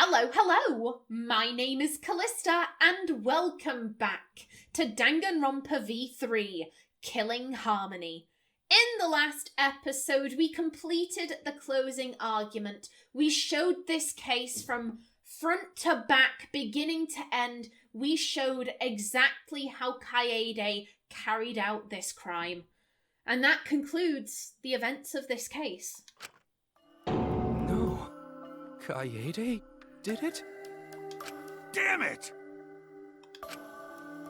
Hello! My name is Kallista, and welcome back to Danganronpa V3, Killing Harmony. In the last episode, we completed the closing argument. We showed this case from front to back, beginning to end. We showed exactly how Kaede carried out this crime. And that concludes the events of this case. No. Kaede did it? Damn it!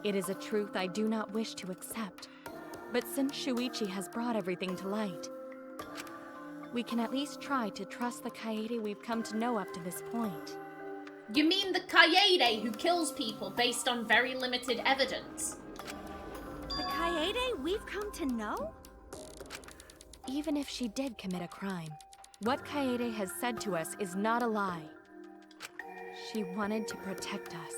It is a truth I do not wish to accept. But since Shuichi has brought everything to light, we can at least try to trust the Kaede we've come to know up to this point. You mean the Kaede who kills people based on very limited evidence? The Kaede we've come to know? Even if she did commit a crime, what Kaede has said to us is not a lie. She wanted to protect us,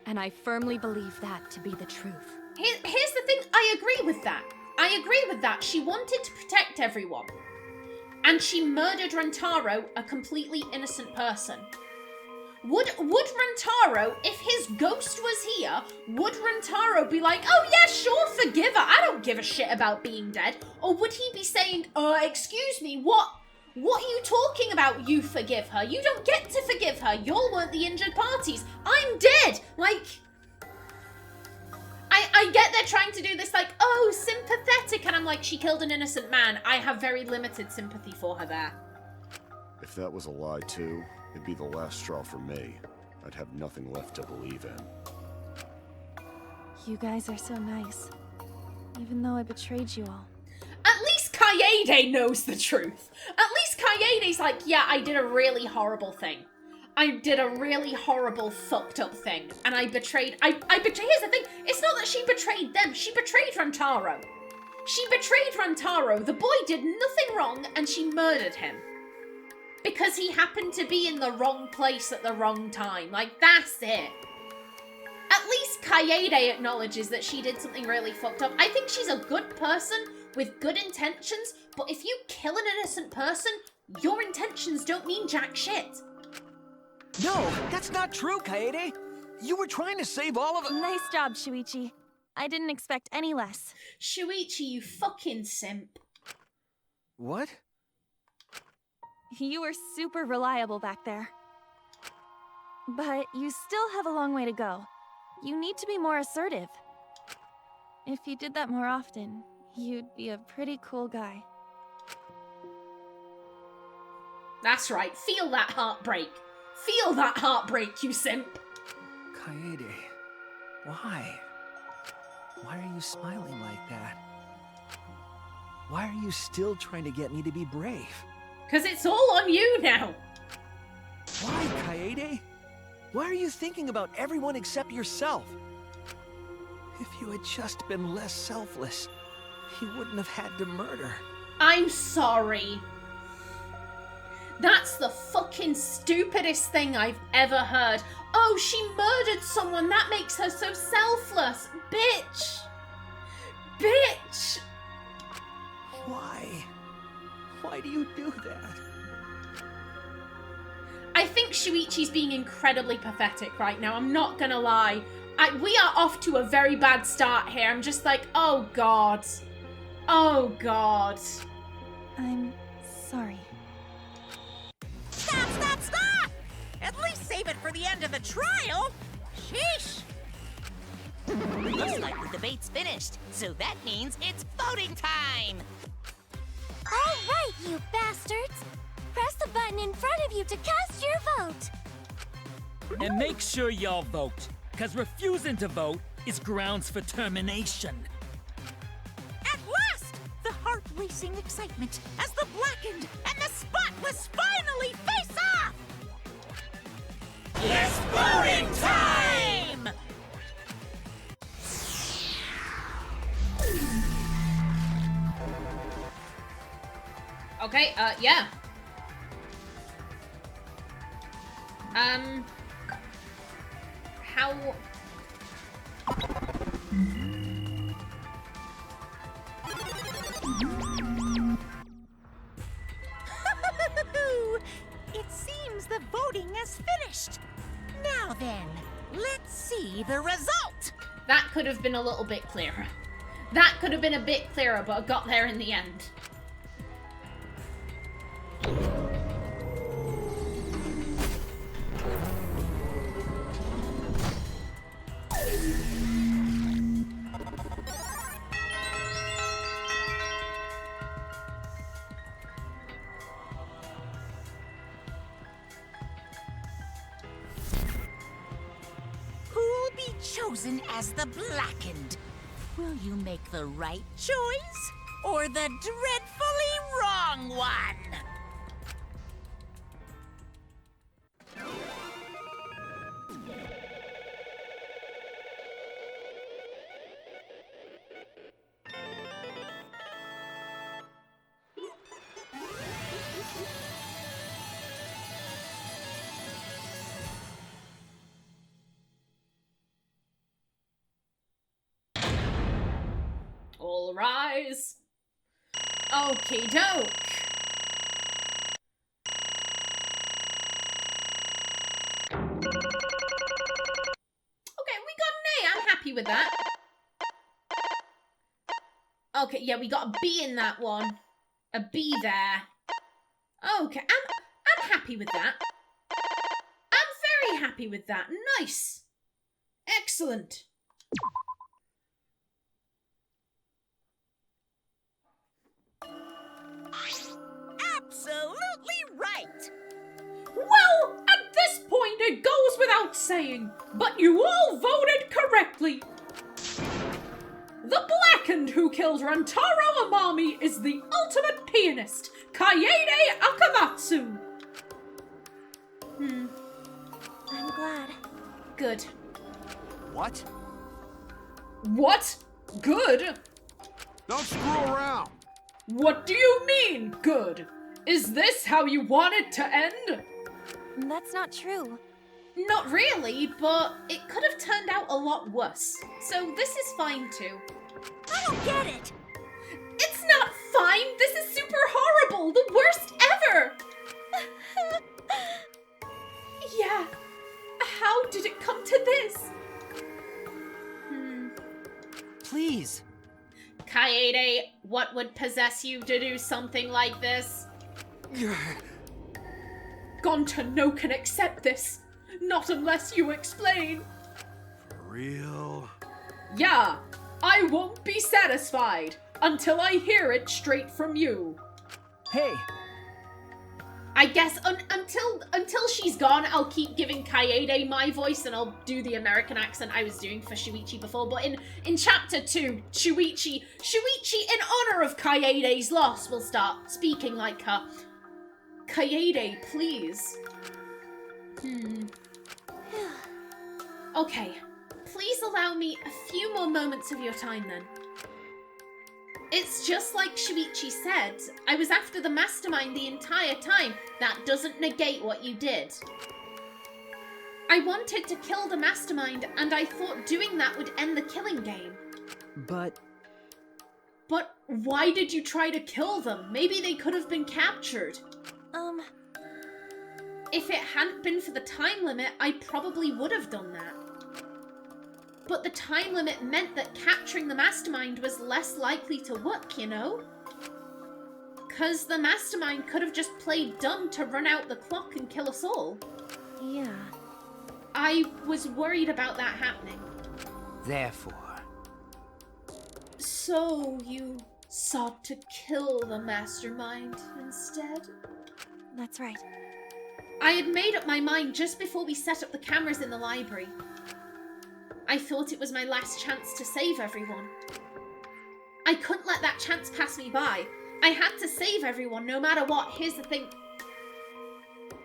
and I firmly believe that to be the truth. Here's the thing, I agree with that. She wanted to protect everyone. And she murdered Rentaro, a completely innocent person. Would Rentaro, if his ghost was here, would Rentaro be like, oh yeah, sure, forgive her, I don't give a shit about being dead? Or would he be saying, excuse me, what are you talking about, you forgive her? You don't get to forgive her, y'all weren't the injured parties, I'm dead! Like, I get they're trying to do this like, oh, sympathetic, and I'm like, she killed an innocent man. I have very limited sympathy for her there. If that was a lie too, it'd be the last straw for me. I'd have nothing left to believe in. You guys are so nice. Even though I betrayed you all. At least Kaede knows the truth. At least Kaede's like, yeah, I did a really horrible thing. I did a really horrible, fucked up thing. And I betrayed... Here's the thing. It's not that she betrayed them. She betrayed Rentaro. She betrayed Rentaro. The boy did nothing wrong, and she murdered him. Because he happened to be in the wrong place at the wrong time. Like, that's it. At least Kaede acknowledges that she did something really fucked up. I think she's a good person with good intentions, but if you kill an innocent person, your intentions don't mean jack shit. No, that's not true, Kaede. You were trying to save all of us. Nice job, Shuichi. I didn't expect any less. Shuichi, you fucking simp. What? You were super reliable back there. But you still have a long way to go. You need to be more assertive. If you did that more often, you'd be a pretty cool guy. That's right, feel that heartbreak. Feel that heartbreak, you simp. Kaede, why? Why are you smiling like that? Why are you still trying to get me to be brave? Because it's all on you now. Why, Kaede? Why are you thinking about everyone except yourself? If you had just been less selfless, you wouldn't have had to murder. I'm sorry. That's the fucking stupidest thing I've ever heard. Oh, she murdered someone. That makes her so selfless. Bitch. Bitch. Why? Why do you do that? I think Shuichi's being incredibly pathetic right now. I'm not gonna lie. We are off to a very bad start here. I'm just like, oh God. Oh God. I'm sorry. Stop! At least save it for the end of the trial! Sheesh! Looks like the debate's finished, so that means it's voting time! All right, you bastards! Press the button in front of you to cast your vote! And make sure y'all vote, because refusing to vote is grounds for termination. At last! The heart-racing excitement as the blackened and the spotless finally face off! It's voting time! Okay, yeah. How... It seems the voting voting is finished. Now then, let's see the result. That could have been a little bit clearer. That could have been a bit clearer, but I got there in the end. Who'll be chosen as the blackened? Will you make the right choice or the dreadfully wrong one? All rise. Okie doke. Okay, we got an A. I'm happy with that. Okay, yeah, we got a B in that one. A B there. Okay, I'm happy with that. I'm very happy with that. Nice. Excellent. Absolutely right! Well, at this point it goes without saying, but you all voted correctly. The blackened who killed Rantaro Amami is the ultimate pianist, Kaede Akamatsu. I'm glad. Good. What? What? Good? Don't screw around! What do you mean, good? Is this how you want it to end? That's not true. Not really, but it could have turned out a lot worse. So this is fine too. I don't get it! It's not fine! This is super horrible! The worst ever! Yeah. How did it come to this? Please. Kaede, what would possess you to do something like this? Gonta no can accept this. Not unless you explain. For real? Yeah, I won't be satisfied until I hear it straight from you. Hey, I guess until she's gone, I'll keep giving Kaede my voice and I'll do the American accent I was doing for Shuichi before. But in chapter 2, Shuichi, in honor of Kaede's loss, will start speaking like her. Kaede, please. Okay, please allow me a few more moments of your time then. It's just like Shuichi said, I was after the mastermind the entire time. That doesn't negate what you did. I wanted to kill the mastermind, and I thought doing that would end the killing game. but But why did you try to kill them? Maybe they could have been captured. If it hadn't been for the time limit, I probably would have done that. But the time limit meant that capturing the mastermind was less likely to work, you know? 'Cause the mastermind could have just played dumb to run out the clock and kill us all. Yeah. I was worried about that happening. therefore. So you sought to kill the mastermind instead? That's right. I had made up my mind just before we set up the cameras in the library. I thought it was my last chance to save everyone. I couldn't let that chance pass me by. I had to save everyone no matter what. Here's the thing.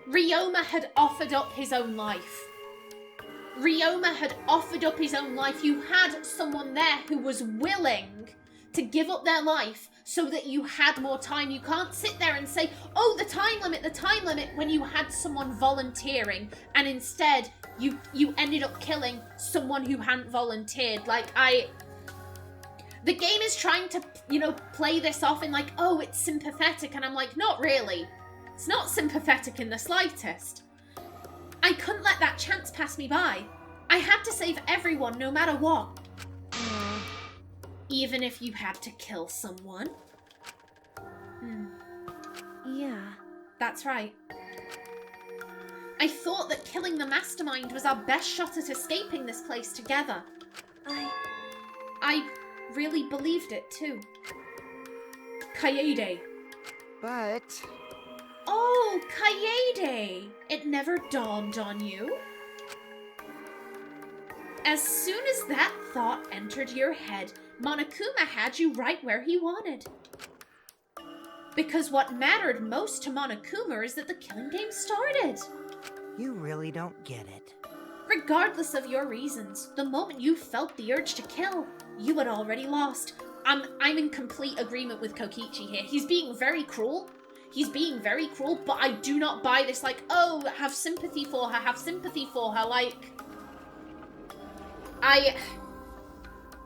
Ryoma had offered up his own life. Ryoma had offered up his own life. You had someone there who was willing to give up their life so that you had more time. You can't sit there and say, oh, the time limit, when you had someone volunteering, and instead you ended up killing someone who hadn't volunteered. The game is trying to, play this off in like, oh, it's sympathetic, and I'm like, not really. It's not sympathetic in the slightest. I couldn't let that chance pass me by. I had to save everyone no matter what. Even if you had to kill someone? Yeah. That's right. I thought that killing the mastermind was our best shot at escaping this place together. I really believed it too. Kaede. But... Oh, Kaede! It never dawned on you? As soon as that thought entered your head, Monokuma had you right where he wanted. Because what mattered most to Monokuma is that the killing game started. You really don't get it. Regardless of your reasons, the moment you felt the urge to kill, you had already lost. I'm in complete agreement with Kokichi here. He's being very cruel. He's being very cruel, but I do not buy this, like, oh, have sympathy for her, have sympathy for her, like...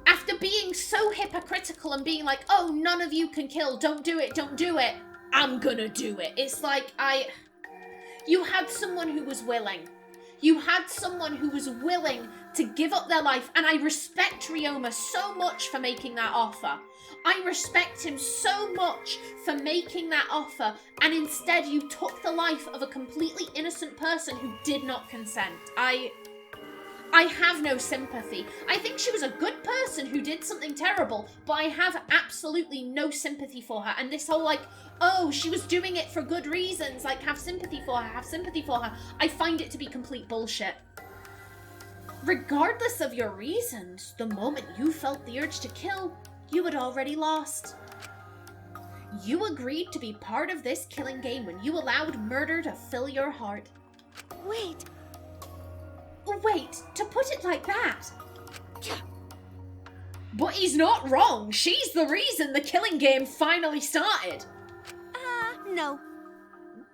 After being so hypocritical and being like, oh, none of you can kill, don't do it, I'm gonna do it. It's like, you had someone who was willing. You had someone who was willing to give up their life, and I respect Ryoma so much for making that offer. I respect him so much for making that offer, and instead you took the life of a completely innocent person who did not consent. I have no sympathy. I think she was a good person who did something terrible, but I have absolutely no sympathy for her. And this whole, like, oh, she was doing it for good reasons, like, have sympathy for her, have sympathy for her. I find it to be complete bullshit. Regardless of your reasons, the moment you felt the urge to kill, you had already lost. You agreed to be part of this killing game when you allowed murder to fill your heart. Wait. Wait, to put it like that. But he's not wrong. She's the reason the killing game finally started. No.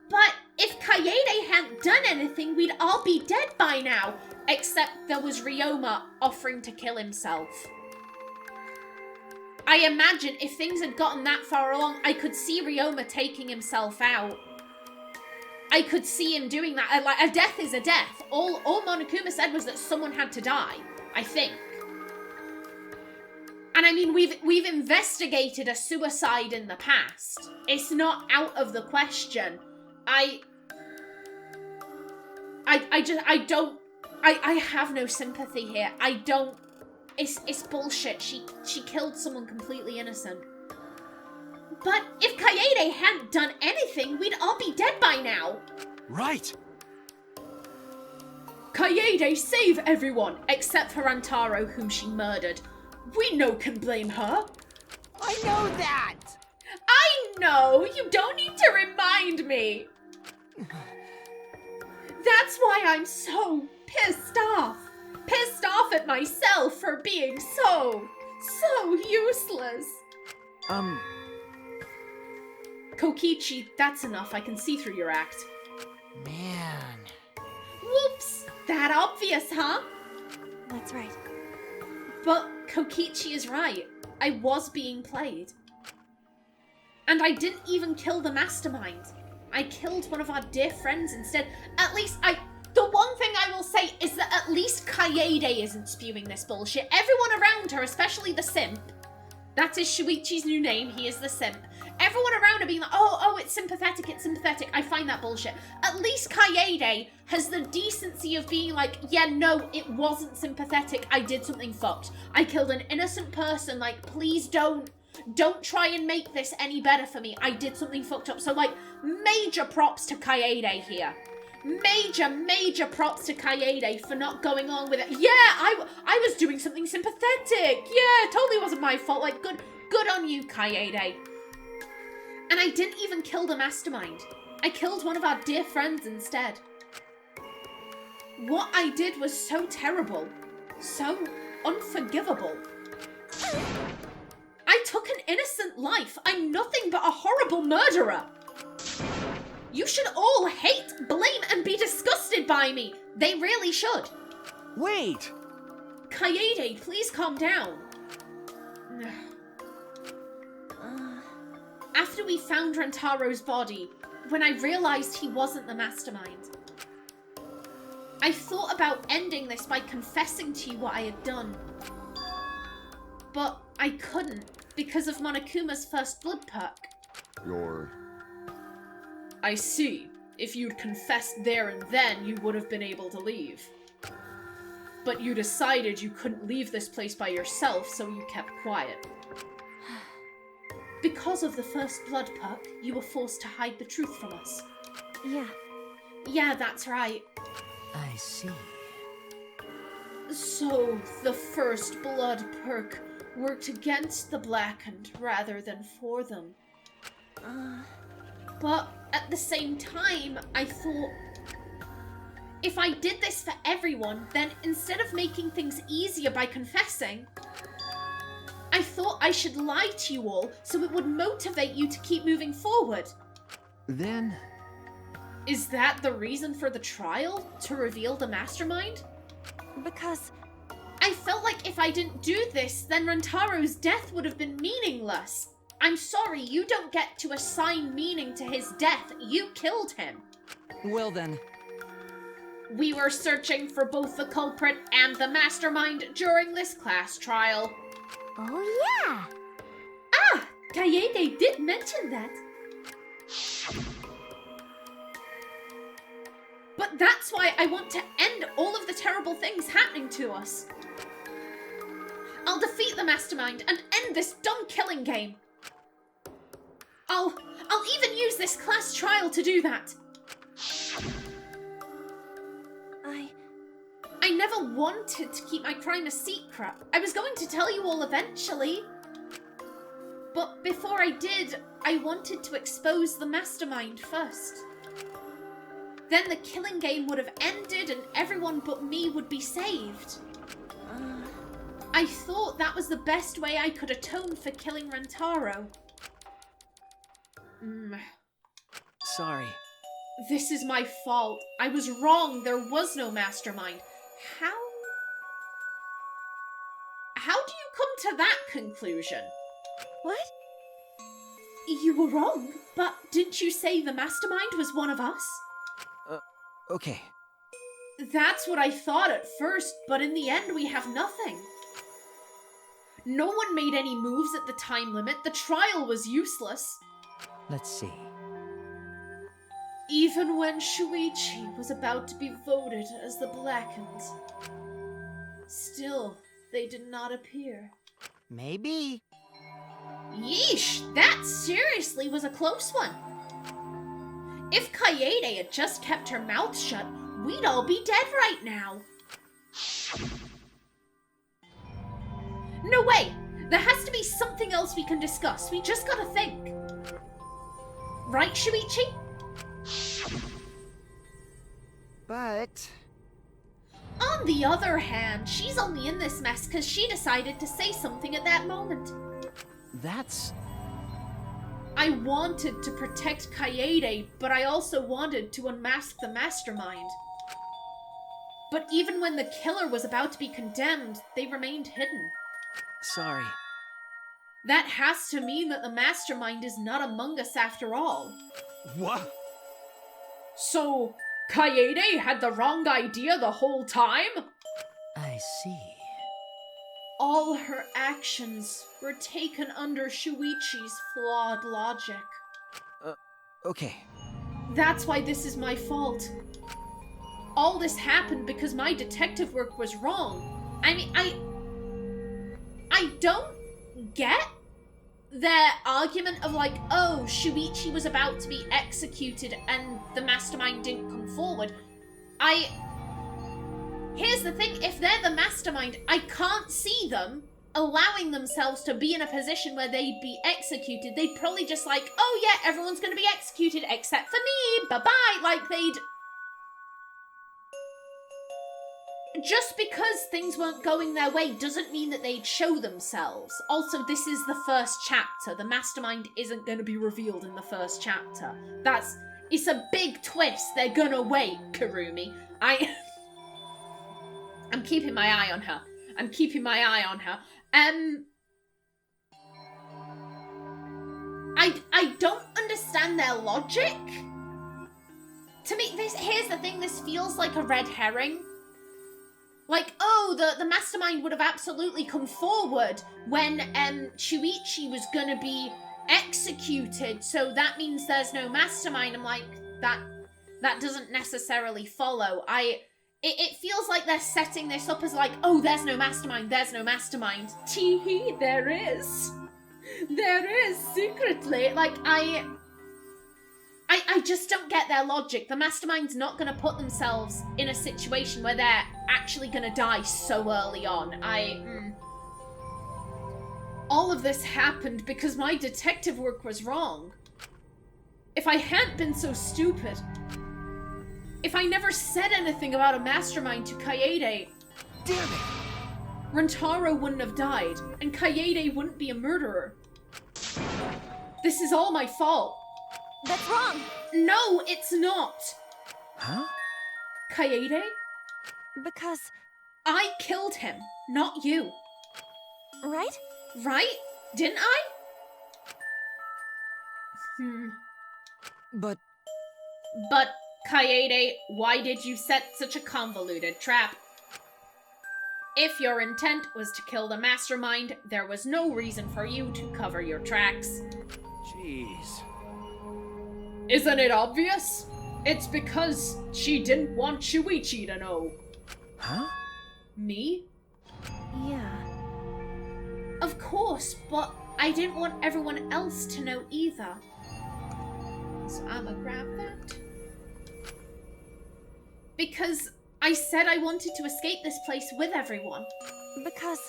But if Kaede hadn't done anything, we'd all be dead by now. Except there was Ryoma offering to kill himself. I imagine if things had gotten that far along, I could see Ryoma taking himself out. I could see him doing that. Like, a death is a death. All Monokuma said was that someone had to die, I think. And I mean, we've investigated a suicide in the past. It's not out of the question. I have no sympathy here. I don't. It's bullshit. She killed someone completely innocent. But if Kaede hadn't done anything, we'd all be dead by now. Right. Kaede, save everyone, except for Antaro, whom she murdered. We no can blame her. I know that! I know! You don't need to remind me! That's why I'm so pissed off. Pissed off at myself for being so useless. Kokichi, that's enough. I can see through your act. Man. Whoops! That obvious, huh? That's right. But Kokichi is right. I was being played. And I didn't even kill the mastermind. I killed one of our dear friends instead. At least the one thing I will say is that at least Kaede isn't spewing this bullshit. Everyone around her, especially the simp. That is Shuichi's new name. He is the simp. Everyone around her being like, oh, it's sympathetic, it's sympathetic. I find that bullshit. At least Kaede has the decency of being like, yeah, no, it wasn't sympathetic. I did something fucked. I killed an innocent person. Like, please don't try and make this any better for me. I did something fucked up. So, like, major props to Kaede here. Major props to Kaede for not going on with it. Yeah, I was doing something sympathetic. Yeah, it totally wasn't my fault. Like, good on you, Kaede. And I didn't even kill the mastermind. I killed one of our dear friends instead. What I did was so terrible. So unforgivable. I took an innocent life. I'm nothing but a horrible murderer. You should all hate, blame, and be disgusted by me. They really should. Wait! Kaede, please calm down. After we found Rantaro's body, when I realized he wasn't the mastermind, I thought about ending this by confessing to you what I had done. But I couldn't, because of Monokuma's first blood perk. I see. If you'd confessed there and then, you would have been able to leave. But you decided you couldn't leave this place by yourself, so you kept quiet. Because of the first blood perk, you were forced to hide the truth from us. Yeah. Yeah, that's right. I see. So, the first blood perk worked against the blackened rather than for them. But at the same time, I thought, if I did this for everyone, then instead of making things easier by confessing, I thought I should lie to you all so it would motivate you to keep moving forward. Then... Is that the reason for the trial? To reveal the mastermind? Because... I felt like if I didn't do this, then Rantaro's death would have been meaningless. I'm sorry, you don't get to assign meaning to his death. You killed him. Well then... We were searching for both the culprit and the mastermind during this class trial. Oh yeah! Ah! Kaede did mention that. But that's why I want to end all of the terrible things happening to us. I'll defeat the mastermind and end this dumb killing game. I'll even use this class trial to do that. I never wanted to keep my crime a secret. I was going to tell you all eventually. But before I did, I wanted to expose the mastermind first. Then the killing game would have ended and everyone but me would be saved. I thought that was the best way I could atone for killing Rantaro. Sorry. This is my fault. I was wrong. There was no mastermind. How do you come to that conclusion? What? You were wrong, but didn't you say the mastermind was one of us? Okay. That's what I thought at first, but in the end we have nothing. No one made any moves at the time limit. The trial was useless. Let's see. Even when Shuichi was about to be voted as the blackened, still, they did not appear. Maybe. Yeesh, that seriously was a close one. If Kaede had just kept her mouth shut, we'd all be dead right now. No way! There has to be something else we can discuss. We just gotta think. Right, Shuichi? But... On the other hand, she's only in this mess because she decided to say something at that moment. That's... I wanted to protect Kaede, but I also wanted to unmask the mastermind. But even when the killer was about to be condemned, they remained hidden. Sorry. That has to mean that the mastermind is not among us after all. What? So, Kaede had the wrong idea the whole time? I see. All her actions were taken under Shuichi's flawed logic. Okay. That's why this is my fault. All this happened because my detective work was wrong. I mean, I don't get their argument of like, oh, Shuichi was about to be executed and the mastermind didn't come forward. Here's the thing, if they're the mastermind, I can't see them allowing themselves to be in a position where they'd be executed. They'd probably just like, oh yeah, everyone's gonna be executed except for me, bye-bye, like they'd... Just because things weren't going their way doesn't mean that they'd show themselves. Also, this is the first chapter. The mastermind isn't going to be revealed in the first chapter. It's a big twist. They're gonna wait, Kurumi. I'm keeping my eye on her. I'm keeping my eye on her. I don't understand their logic. To me, here's the thing, this feels like a red herring. Like, oh, the mastermind would have absolutely come forward when Shuichi was gonna be executed, so that means there's no mastermind. I'm like, that doesn't necessarily follow. It feels like they're setting this up as like, oh, there's no mastermind, there's no mastermind. Tee-hee, there is. There is, secretly. Like, I just don't get their logic. The mastermind's not gonna put themselves in a situation where they're actually gonna die so early on. All of this happened because my detective work was wrong. If I hadn't been so stupid, if I never said anything about a mastermind to Kaede, Damn it! Rentaro wouldn't have died, and Kaede wouldn't be a murderer. This is all my fault. That's wrong! No, it's not! Huh? Kaede? Because, I killed him, not you. right? Right? Didn't I? But But, Kaede, why did you set such a convoluted trap? If your intent was to kill the mastermind, there was no reason for you to cover your tracks. jeez. Isn't it obvious? It's because she didn't want Shuichi to know. Huh? Me? Yeah. Of course, but I didn't want everyone else to know either. So I'ma grab that. Because I said I wanted to escape this place with everyone. Because,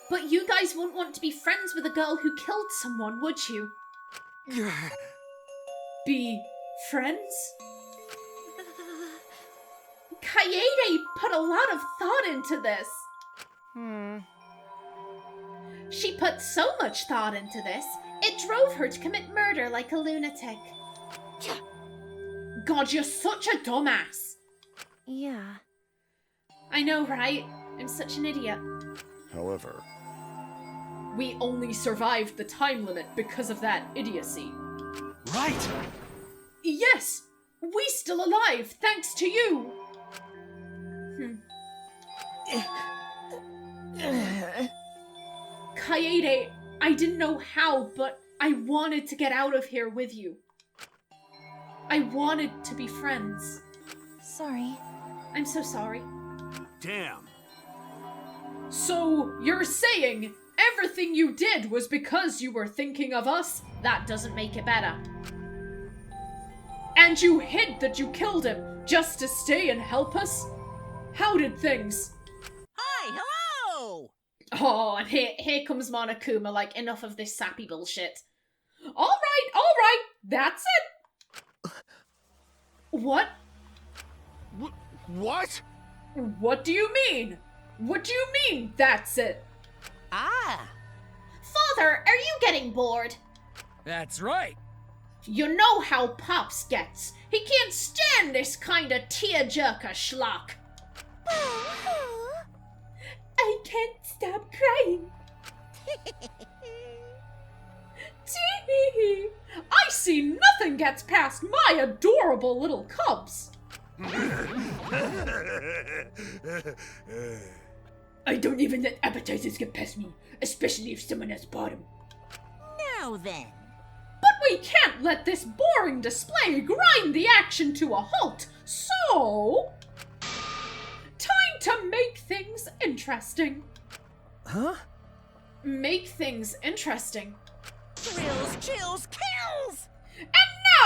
But you guys wouldn't want to be friends with a girl who killed someone, would you? Be friends? Kaede put a lot of thought into this. She put so much thought into this, it drove her to commit murder like a lunatic. God, you're such a dumbass. yeah. I know, right? I'm such an idiot. However, We only survived the time limit because of that idiocy. Right! Yes! We still alive, thanks to you! Kaede, I didn't know how, but I wanted to get out of here with you. I wanted to be friends. Sorry. I'm so sorry. Damn. So, you're saying everything you did was because you were thinking of us? That doesn't make it better. And you hid that you killed him just to stay and help us? How did things? Hi, hello! Oh, and here comes Monokuma, like, enough of this sappy bullshit. Alright, that's it! What? What? What do you mean? What do you mean, that's it? Ah, Father, are you getting bored? That's right. You know how Pops gets. He can't stand this kind of tearjerker schlock. I can't stop crying. Tee-hee-hee. I see nothing gets past my adorable little cubs. I don't even let appetizers get past me, especially if someone has bought them. now then. But we can't let this boring display grind the action to a halt, so... time to make things interesting. Huh? Make things interesting. Thrills, chills, kills! And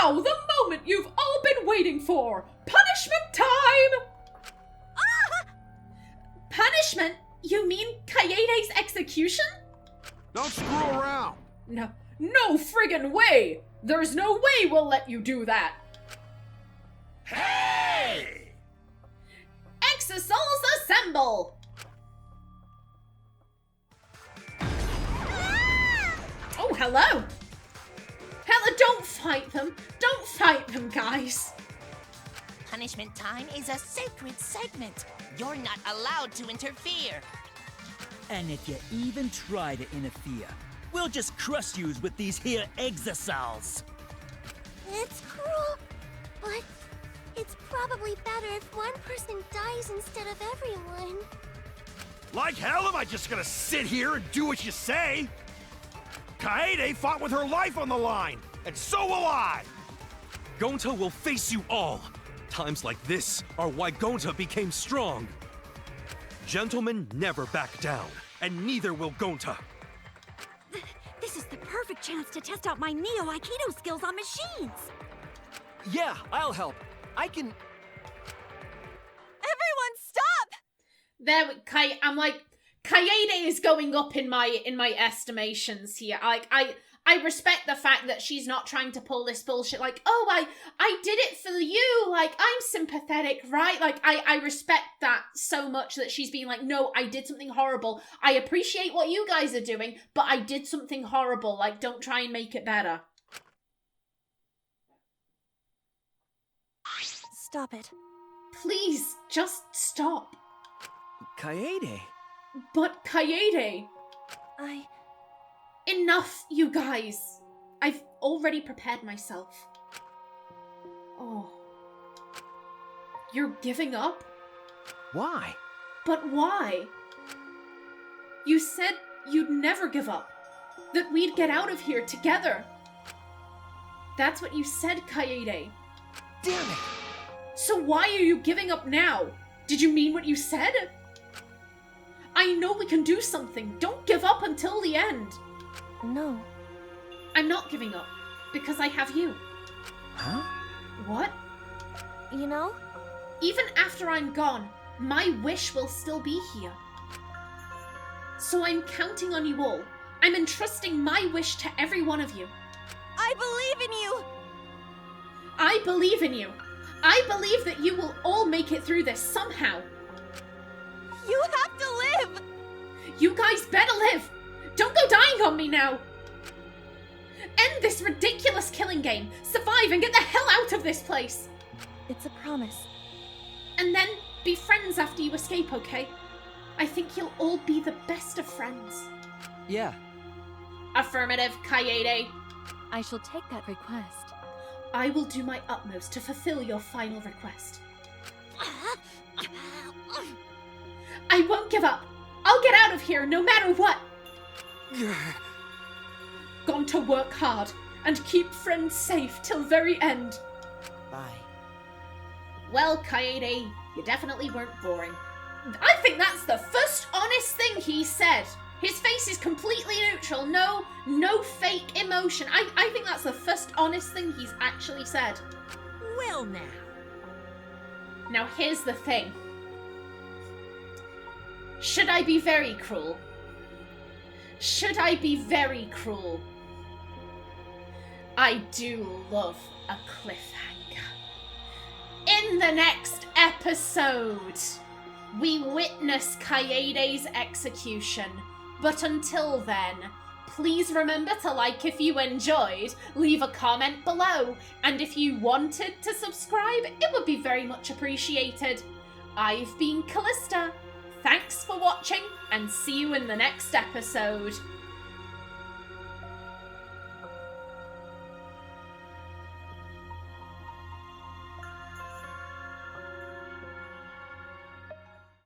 now, the moment you've all been waiting for! Punishment time! Ah! Punishment? You mean Kaede's execution? Don't screw around. No friggin' way! There's no way we'll let you do that! Hey! Exisals assemble! Oh, hello! Hella, don't fight them! Don't fight them, guys! Punishment time is a sacred segment. You're not allowed to interfere. And if you even try to interfere, we'll just crush yous with these here Exisals. It's cruel, but It's probably better if one person dies instead of everyone. Like hell am I just gonna sit here and do what you say? Kaede fought with her life on the line, and so will I! Gonta will face you all. Times like this are why Gonta became strong. Gentlemen never back down, and neither will Gonta. This is the perfect chance to test out my Neo Aikido skills on machines. Yeah, I'll help. I can... Everyone, stop! There, I'm like, Kaede is going up in my estimations here. I respect the fact that she's not trying to pull this bullshit like, oh, I did it for you, like, I'm sympathetic, right? Like, I respect that so much that she's being like, no, I did something horrible. I appreciate what you guys are doing, but I did something horrible. Like, don't try and make it better. Stop it. Please, just stop. Kaede? But Kaede... Enough, you guys. I've already prepared myself. Oh. You're giving up? Why? But why? You said you'd never give up. That we'd get out of here together. That's what you said, Kaede. Damn it! So why are you giving up now? Did you mean what you said? I know we can do something. Don't give up until the end. No. I'm not giving up, because I have you. Huh? What? You know? Even after I'm gone, my wish will still be here. So I'm counting on you all. I'm entrusting my wish to every one of you. I believe in you! I believe in you. I believe that you will all make it through this somehow. You have to live! You guys better live! Don't go dying on me now! End this ridiculous killing game! Survive and get the hell out of this place! It's a promise. And then be friends after you escape, okay? I think you'll all be the best of friends. Yeah. Affirmative, Kaede. I shall take that request. I will do my utmost to fulfill your final request. I won't give up! I'll get out of here no matter what! Gone to work hard and keep friends safe till very end. Bye. Well, Kaede, you definitely weren't boring. I think that's the first honest thing he said. His face is completely neutral, no fake emotion. I think that's the first honest thing he's actually said. Well now. Now here's the thing. Should I be very cruel? Should I be very cruel? I do love a cliffhanger. In the next episode, we witness Kaede's execution. But until then, please remember to like if you enjoyed, leave a comment below, and if you wanted to subscribe, it would be very much appreciated. I've been Callista. Thanks for watching, and see you in the next episode.